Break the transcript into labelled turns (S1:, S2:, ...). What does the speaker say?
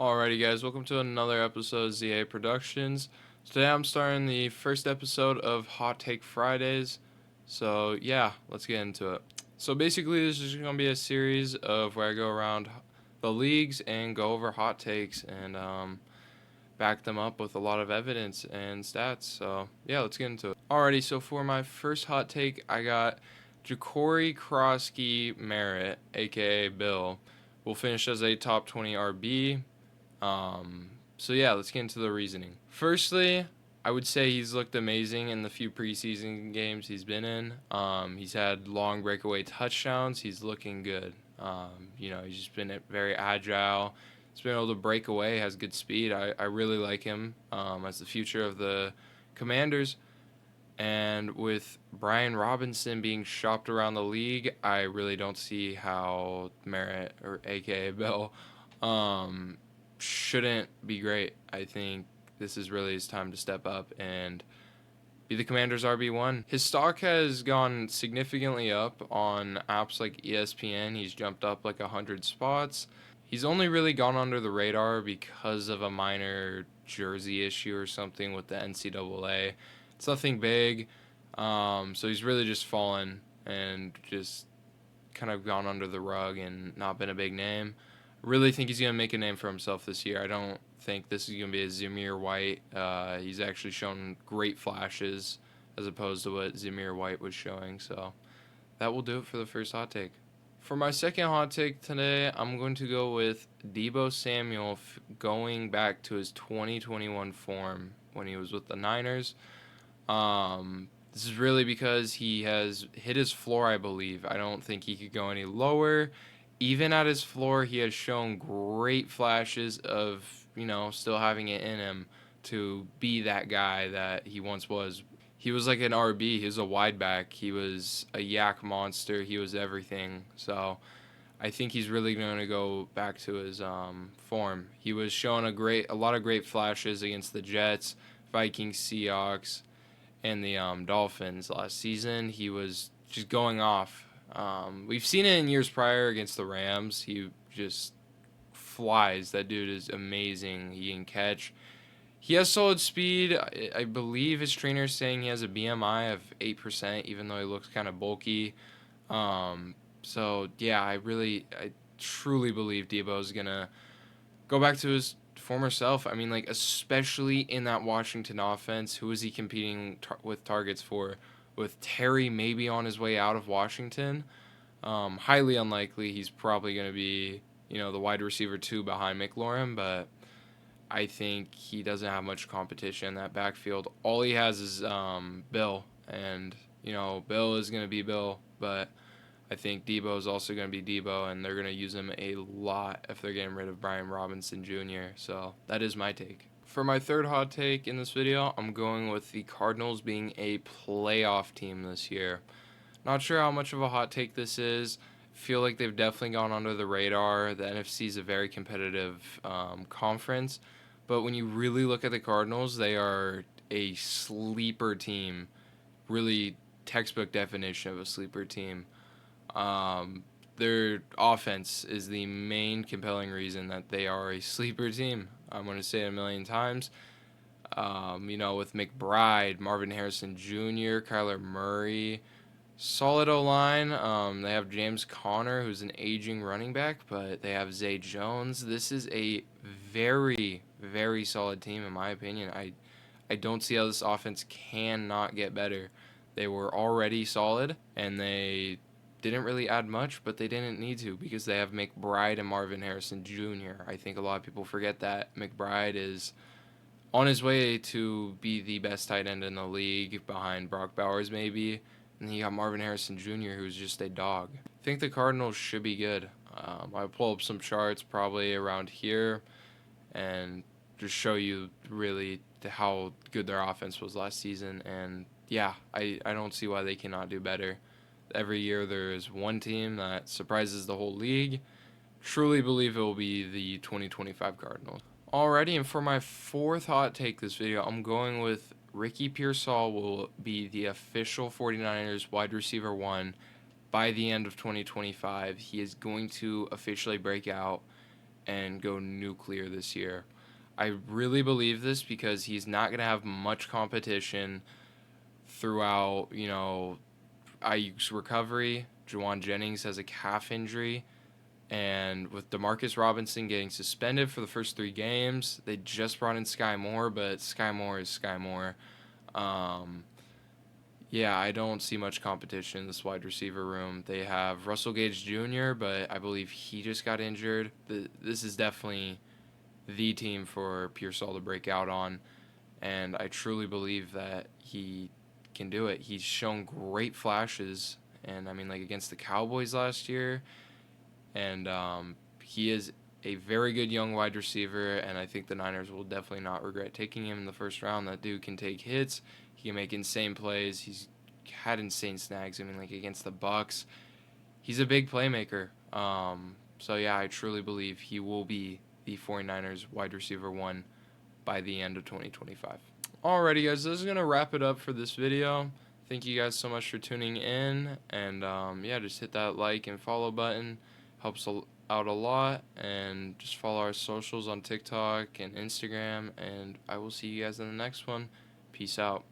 S1: Alrighty, guys, welcome to another episode of ZA Productions. Today I'm starting the first episode of Hot Take Fridays. So, yeah, let's get into it. So, basically, this is going to be a series of where I go around the leagues and go over hot takes and back them up with a lot of evidence and stats. So, yeah, let's get into it. Alrighty, so for my first hot take, I got Ja'Cory Krosky Merritt, aka Bill, will finish as a top 20 RB. So yeah, let's get into the reasoning. Firstly, I would say he's looked amazing in the few preseason games he's been in. He's had long breakaway touchdowns. He's looking good. He's just been very agile. He's been able to break away, has good speed. I really like him as the future of the Commanders. And with Brian Robinson being shopped around the league, I really don't see how Merritt, or aka Bill, shouldn't be great. I think this is really his time to step up and be the Commanders' RB1. His stock has gone significantly up on apps like ESPN. He's jumped up like 100 spots. He's only really gone under the radar because of a minor jersey issue or something with the NCAA. It's nothing big. So he's really just fallen and just kind of gone under the rug and not been a big name. I really think he's going to make a name for himself this year. I don't think this is going to be a Zamir White. He's actually shown great flashes as opposed to what Zamir White was showing. So that will do it for the first hot take. For my second hot take today, I'm going to go with Deebo Samuel going back to his 2021 form when he was with the Niners. This is really because he has hit his floor, I believe. I don't think he could go any lower. Even at his floor, he has shown great flashes of, still having it in him to be that guy that he once was. He was like an RB. He was a wide back. He was a yak monster. He was everything. So I think he's really going to go back to his form. He was showing a lot of great flashes against the Jets, Vikings, Seahawks, and the Dolphins last season. He was just going off. We've seen it in years prior against the Rams. He just flies. That dude is amazing. He can catch. He has solid speed. I believe his trainer is saying he has a BMI of 8%, even though he looks kind of bulky. So yeah, I truly believe Deebo is gonna go back to his former self. I mean, like, especially in that Washington offense, who is he competing with targets for? With Terry maybe on his way out of Washington, highly unlikely. He's probably going to be, the wide receiver 2 behind McLaurin, but I think he doesn't have much competition in that backfield. All he has is Bill, and, Bill is going to be Bill, but I think Deebo is also going to be Deebo, and they're going to use him a lot if they're getting rid of Brian Robinson Jr. So that is my take. For my third hot take in this video, I'm going with the Cardinals being a playoff team this year. Not sure how much of a hot take this is. Feel like they've definitely gone under the radar. The NFC is a very competitive conference. But when you really look at the Cardinals, they are a sleeper team. Really textbook definition of a sleeper team. Their offense is the main compelling reason that they are a sleeper team. I'm going to say it a million times. With McBride, Marvin Harrison Jr., Kyler Murray, solid O-line. They have James Conner, who's an aging running back, but they have Zay Jones. This is a very, very solid team, in my opinion. I don't see how this offense cannot get better. They were already solid, and they didn't really add much, but they didn't need to because they have McBride and Marvin Harrison Jr. I think a lot of people forget that McBride is on his way to be the best tight end in the league behind Brock Bowers maybe, and you got Marvin Harrison Jr. who's just a dog. I think the Cardinals should be good. I'll pull up some charts probably around here and just show you really how good their offense was last season, and yeah, I don't see why they cannot do better. Every year there is one team that surprises the whole league. Truly believe it will be the 2025 Cardinals. Alrighty, and for my fourth hot take this video, I'm going with Ricky Pearsall will be the official 49ers wide receiver 1 by the end of 2025. He is going to officially break out and go nuclear this year. I really believe this because he's not going to have much competition throughout, Ayuk's recovery. Juwan Jennings has a calf injury. And with Demarcus Robinson getting suspended for the first 3 games, they just brought in Sky Moore, but Sky Moore is Sky Moore. Yeah, I don't see much competition in this wide receiver room. They have Russell Gage Jr., but I believe he just got injured. This is definitely the team for Pearsall to break out on, and I truly believe that he can do it. He's shown great flashes, and I mean, like against the Cowboys last year, and he is a very good young wide receiver, and I think the Niners will definitely not regret taking him in the first round. That dude can take hits. He can make insane plays. He's had insane snags. I mean, like against the Bucks, he's a big playmaker. So yeah, I truly believe he will be the 49ers wide receiver 1 by the end of 2025. Alrighty, guys, this is gonna wrap it up for this video. Thank you guys so much for tuning in, and yeah, just hit that like and follow button. Helps out a lot, and just follow our socials on TikTok and Instagram, and I will see you guys in the next one. Peace out.